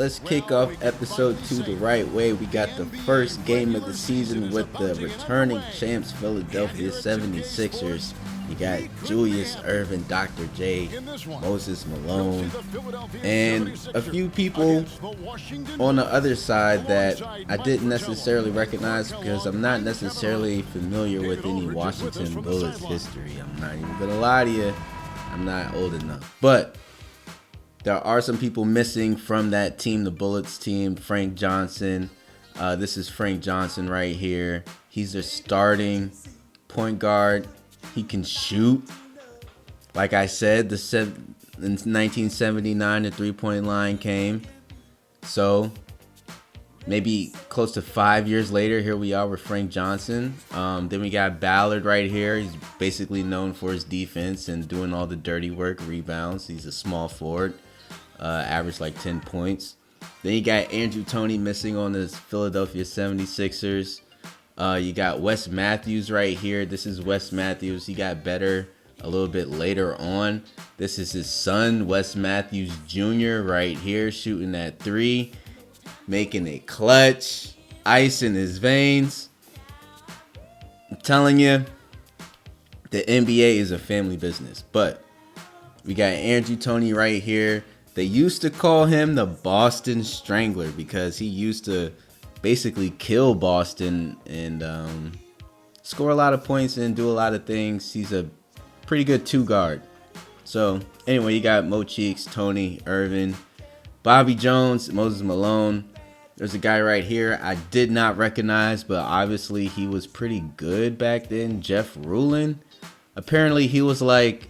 let's kick off episode 2 the right way. We got the first game of the season with the returning champs Philadelphia 76ers. You got Julius Erving, Dr. J, Moses Malone, and a few people on the other side that I didn't necessarily recognize because I'm not necessarily familiar with any Washington Bullets history. I'm not even gonna lie to you, I'm not old enough. But there are some people missing from that team, the Bullets team. Frank Johnson. This is Frank Johnson right here. He's their starting point guard. He can shoot. Like I said, in 1979, the three-point line came. So maybe close to 5 years later, here we are with Frank Johnson. Then we got Ballard right here. He's basically known for his defense and doing all the dirty work, rebounds. He's a small forward, averaged like 10 points. Then you got Andrew Toney missing on the Philadelphia 76ers. You got Wes Matthews right here. This is Wes Matthews. He got better a little bit later on. This is his son, Wes Matthews Jr. right here, shooting that three, making it clutch, ice in his veins. I'm telling you, the NBA is a family business. But we got Andrew Toney right here. They used to call him the Boston Strangler because he used to basically kill Boston and score a lot of points and do a lot of things. He's a pretty good two guard. So anyway, you got Mo Cheeks, Toney, Erving, Bobby Jones, Moses Malone. There's a guy right here I did not recognize, but obviously he was pretty good back then. Jeff Rulin. Apparently he was like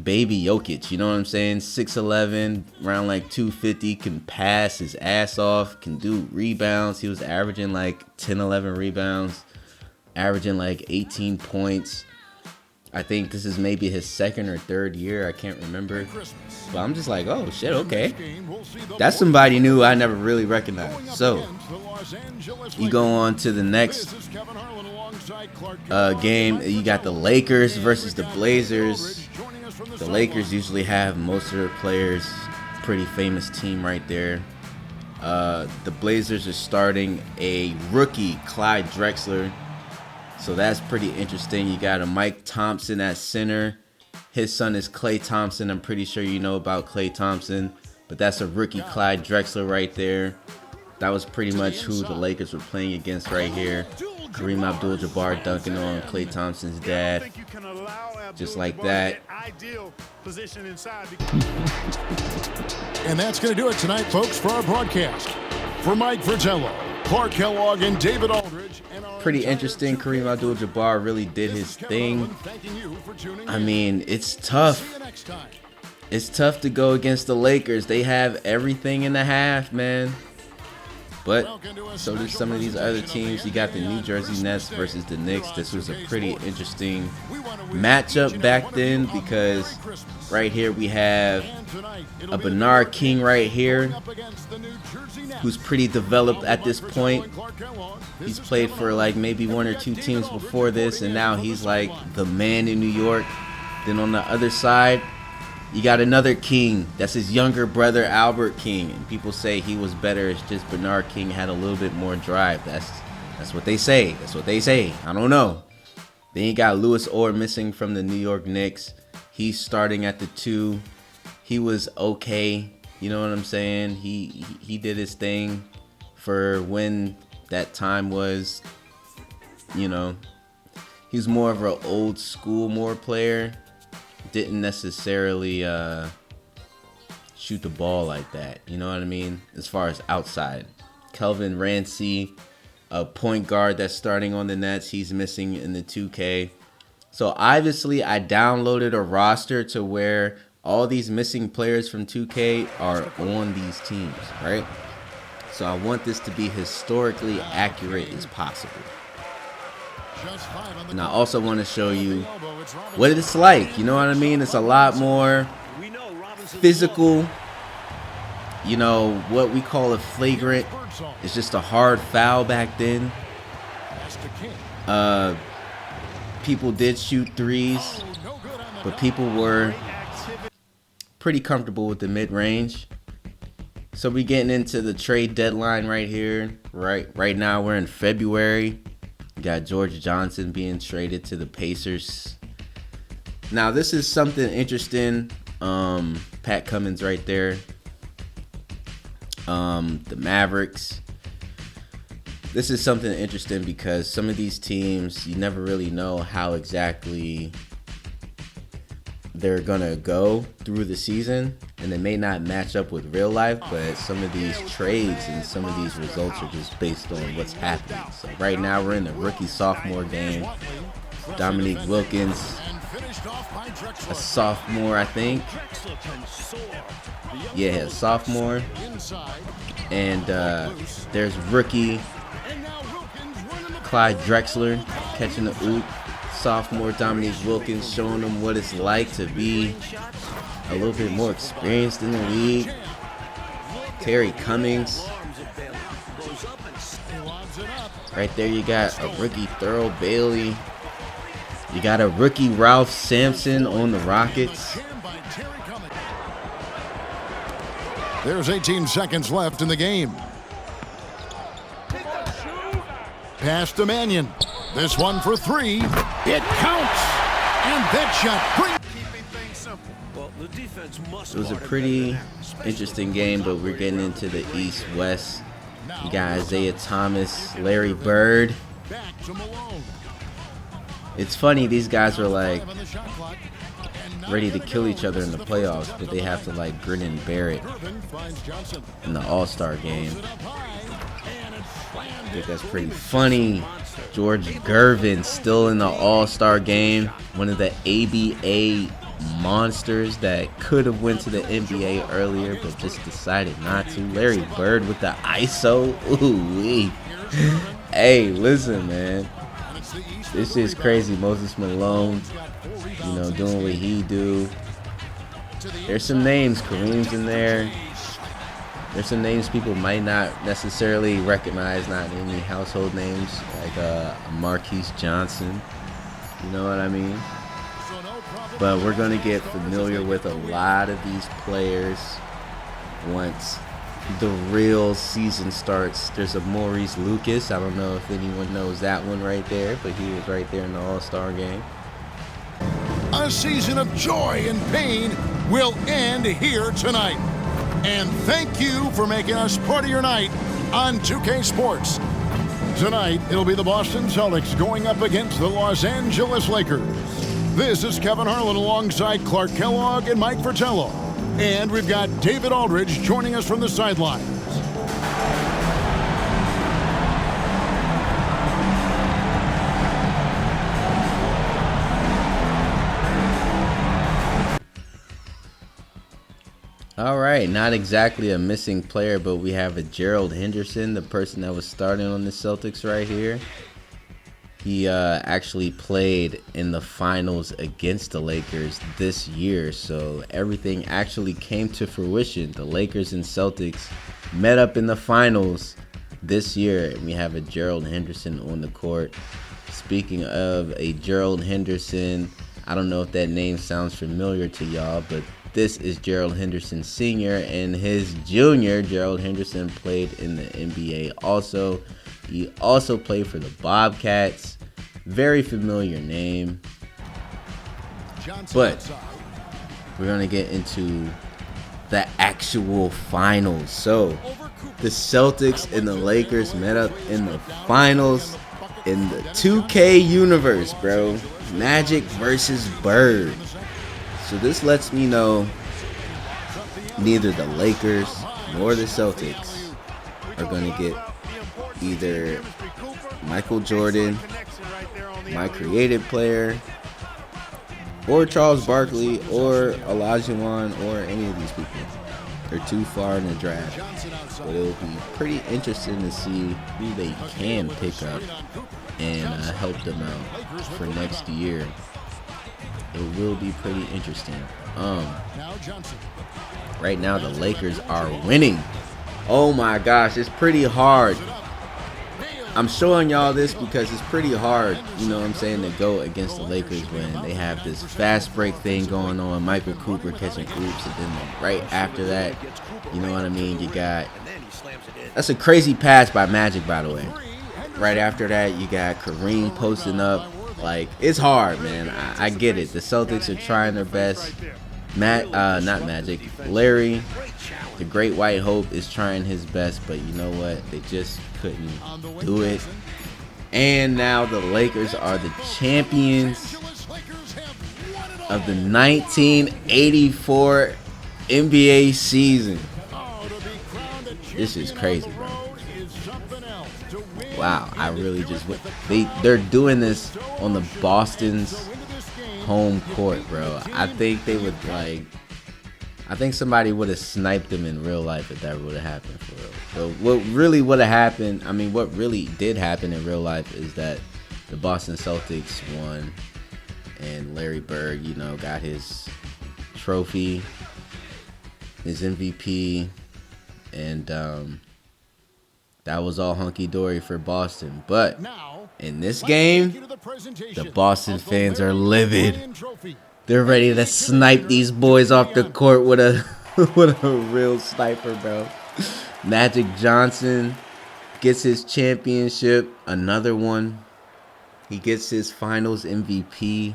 baby Jokic, you know what I'm saying? 6'11", around like 250, can pass his ass off, can do rebounds. He was averaging like 10, 11 rebounds, averaging like 18 points. I think this is maybe his second or third year. I can't remember. But I'm just like, oh shit, okay. That's somebody new I never really recognized. So you go on to the next game. You got the Lakers versus the Blazers. The Lakers usually have most of their players. Pretty famous team right there. The Blazers are starting a rookie, Clyde Drexler. So that's pretty interesting. You got a Mike Thompson at center. His son is Klay Thompson. I'm pretty sure you know about Klay Thompson. But that's a rookie, Clyde Drexler right there. That was pretty much who the Lakers were playing against right here. Kareem Abdul-Jabbar dunking on Klay Thompson's dad. Just like that. And that's going to do it tonight, folks, for our broadcast. For Mike Fratello, Clark Kellogg, and David Aldridge. Pretty interesting. Kareem Abdul-Jabbar really did his thing. I mean, it's tough. It's tough to go against the Lakers. They have everything in the half, man. But so do some of these other teams. You got the New Jersey Nets versus the Knicks. This was a pretty interesting matchup back then because right here we have a Bernard King right here who's pretty developed at this point. He's played for like maybe one or two teams before this, and now he's like the man in New York. Then on the other side, you got another King. That's his younger brother, Albert King. And people say he was better. It's just Bernard King had a little bit more drive. That's what they say. That's what they say. I don't know. Then you got Louis Orr missing from the New York Knicks. He's starting at the 2. He was okay. You know what I'm saying? He did his thing for when that time was. You know, he's more of an old school player. Didn't necessarily shoot the ball like that. You know what I mean? As far as outside. Kelvin Rancy, a point guard that's starting on the Nets. He's missing in the 2K. So obviously I downloaded a roster to where all these missing players from 2K are on these teams, right? So I want this to be historically accurate as possible. And I also want to show you what it's like. You know what I mean? It's a lot more physical. You know, what we call a flagrant. It's just a hard foul back then. People did shoot threes, but people were pretty comfortable with the mid-range. So we getting into the trade deadline right here. Right now we're in February. We got George Johnson being traded to the Pacers. Now this is something interesting. Pat Cummins right there. The Mavericks. This is something interesting because some of these teams, you never really know how exactly they're gonna go through the season, and they may not match up with real life, but some of these trades and some of these results are just based on what's happening. So right now we're in the rookie-sophomore game. Dominique Wilkins, a sophomore, I think. Yeah, sophomore. And there's rookie Clyde Drexler catching the oop. Sophomore Dominique Wilkins showing them what it's like to be a little bit more experienced in the league. Terry Cummings. Right there you got a rookie Thurl Bailey. You got a rookie Ralph Sampson on the Rockets. There's 18 seconds left in the game. Pass to Mannion. This one for three. It counts. And that shot. It was a pretty interesting game, but we're getting into the East-West. You got Isaiah Thomas, Larry Bird. It's funny, these guys are like ready to kill each other in the playoffs, but they have to like grin and bear it in the All-Star game. I think that's pretty funny. George Gervin still in the All-Star game. One of the ABA monsters that could have went to the NBA earlier, but just decided not to. Larry Bird with the ISO. Ooh-wee. Hey, listen, man. This is crazy. Moses Malone, you know, doing what he do. There's some names. Kareem's in there. There's some names people might not necessarily recognize, not any household names, like Marquise Johnson. You know what I mean? But we're going to get familiar with a lot of these players once the real season starts. There's a Maurice Lucas. I don't know if anyone knows that one right there, but he was right there in the All-Star game. A season of joy and pain will end here tonight. And thank you for making us part of your night on 2K Sports. Tonight, it'll be the Boston Celtics going up against the Los Angeles Lakers. This is Kevin Harlan alongside Clark Kellogg and Mike Fratello. And we've got David Aldridge joining us from the sidelines. All right, not exactly a missing player, but we have a Gerald Henderson, the person that was starting on the Celtics right here. He actually played in the finals against the Lakers this year, so everything actually came to fruition. The Lakers and Celtics met up in the finals this year, and we have a Gerald Henderson on the court. Speaking of a Gerald Henderson, I don't know if that name sounds familiar to y'all, but this is Gerald Henderson Sr. and his junior, Gerald Henderson, played in the NBA also. He also played for the Bobcats. Very familiar name. But we're going to get into the actual finals. So the Celtics and the Lakers met up in the finals in the 2K universe, bro. Magic versus Bird. So this lets me know neither the Lakers nor the Celtics are going to get either Michael Jordan, my creative player, or Charles Barkley, or Olajuwon, or any of these people. They're too far in the draft. But it'll be pretty interesting to see who they can pick up and help them out for next year. It will be pretty interesting. Right now the Lakers are winning. Oh my gosh, it's pretty hard I'm showing y'all this because it's pretty hard, you know what I'm saying, to go against the Lakers when they have this fast break thing going on, Michael Cooper catching oops, and then right after that, you know what I mean, you got, that's a crazy pass by Magic, by the way. Right after that, you got Kareem posting up. Like, it's hard, man. I get it. The Celtics are trying their best. Not Magic. Larry, the Great White Hope, is trying his best, but you know what? They just couldn't do it. And now the Lakers are the champions of the 1984 NBA season. This is crazy, bro. Wow, I really just they're doing this on the Boston's home court, bro. I think they would I think somebody would have sniped them in real life if that would have happened for real. So what really would have happened, I mean, what really did happen in real life is that the Boston Celtics won and Larry Bird, you know, got his trophy, his MVP, and that was all hunky-dory for Boston. But in this game, the Boston fans are livid. They're ready to snipe these boys off the court with a with a real sniper, bro. Magic Johnson gets his championship, another one. He gets his finals MVP.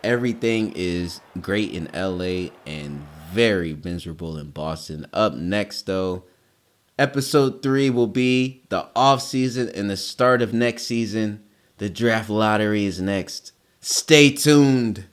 Everything is great in LA and very miserable in Boston. Up next, though, Episode 3 will be the off-season and the start of next season. The draft lottery is next. Stay tuned.